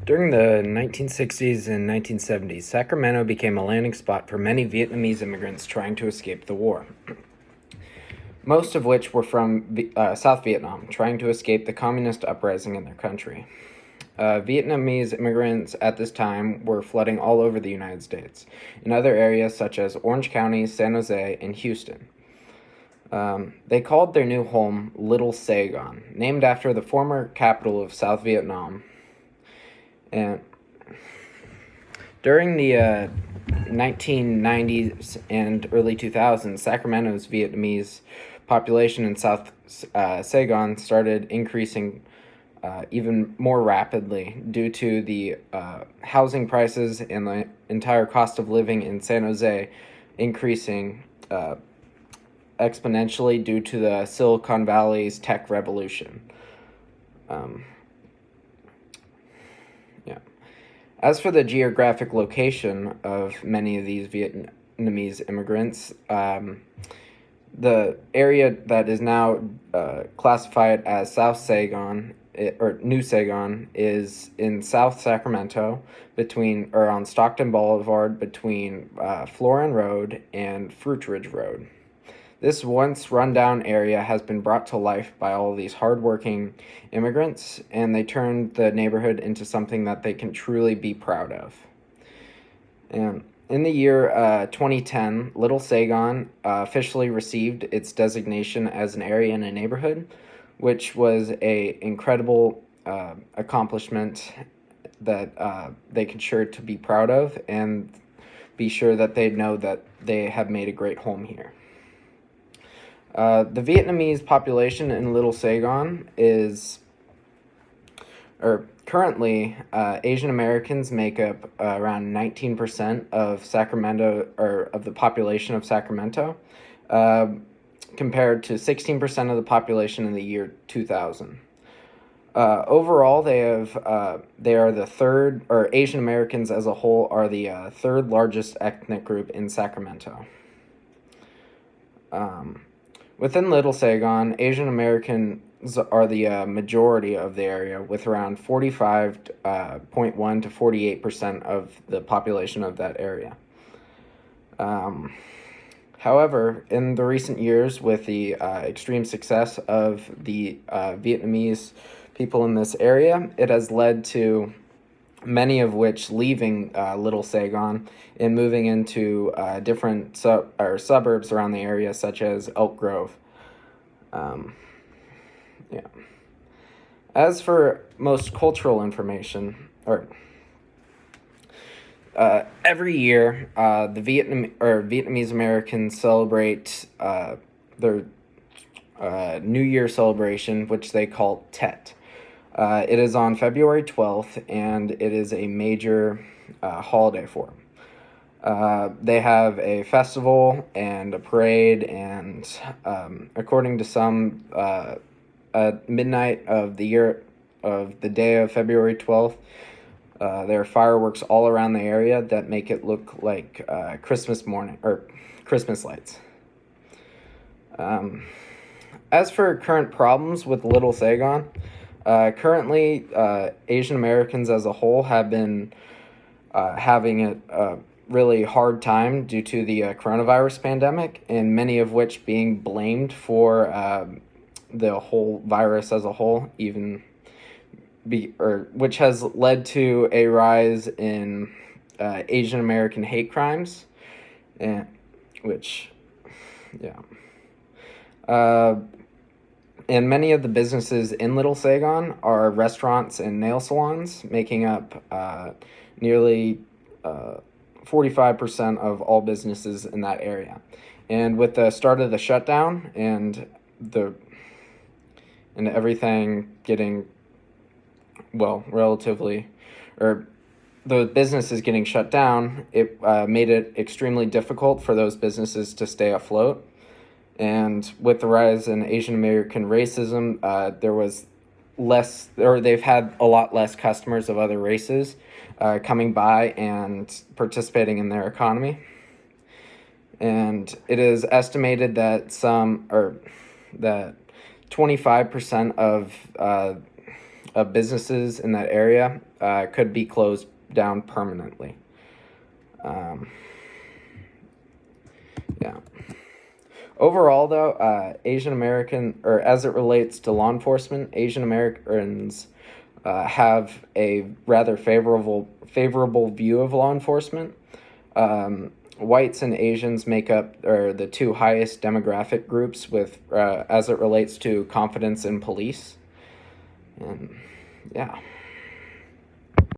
During the 1960s and 1970s, Sacramento became a landing spot for many Vietnamese immigrants trying to escape the war, most of which were from South Vietnam, trying to escape the communist uprising in their country. Vietnamese immigrants at this time were flooding all over the United States, in other areas such as Orange County, San Jose, and Houston. They called their new home Little Saigon, named after the former capital of South Vietnam. And during the 1990s and early 2000s, Sacramento's Vietnamese population in South Saigon started increasing even more rapidly due to the housing prices and the entire cost of living in San Jose increasing exponentially due to the Silicon Valley's tech revolution. As for the geographic location of many of these Vietnamese immigrants, the area that is now classified as South Saigon or New Saigon is in South Sacramento, on Stockton Boulevard between Florin Road and Fruitridge Road. This once rundown area has been brought to life by all of these hardworking immigrants, and they turned the neighborhood into something that they can truly be proud of. And in the year 2010, Little Saigon officially received its designation as an area and a neighborhood, which was an incredible accomplishment that they could sure to be proud of and be sure that they know that they have made a great home here. The Vietnamese population in Little Saigon currently, Asian Americans make up around 19% of Sacramento, or of the population of Sacramento, compared to 16% of the population in the year 2000. Overall, they are the third, or Asian Americans as a whole are the third largest ethnic group in Sacramento. Within Little Saigon, Asian Americans are the majority of the area, with around 45.1 to 48% of the population of that area. However, in the recent years, with the extreme success of the Vietnamese people in this area, it has led to many of which leaving Little Saigon and moving into different suburbs around the area, such as Elk Grove. As for most cultural information, every year the Vietnamese Americans celebrate their New Year celebration, which they call Tet. It is on February 12th, and it is a major holiday for them. They have a festival and a parade, and according to some, at midnight of the day of February 12th, there are fireworks all around the area that make it look like Christmas morning, or Christmas lights. As for current problems with Little Saigon, currently, Asian Americans as a whole have been having a really hard time due to the coronavirus pandemic, and many of which being blamed for the whole virus as a whole, which has led to a rise in Asian American hate crimes, and and many of the businesses in Little Saigon are restaurants and nail salons, making up nearly 45% of all businesses in that area. And with the start of the shutdown and everything getting, the businesses getting shut down, it made it extremely difficult for those businesses to stay afloat. And with the rise in Asian American racism, they've had a lot less customers of other races coming by and participating in their economy. And it is estimated that 25% of of businesses in that area could be closed down permanently. Yeah. Overall, though, Asian American, or as it relates to law enforcement, Asian Americans have a rather favorable view of law enforcement. Whites and Asians make up the two highest demographic groups with as it relates to confidence in police. And yeah.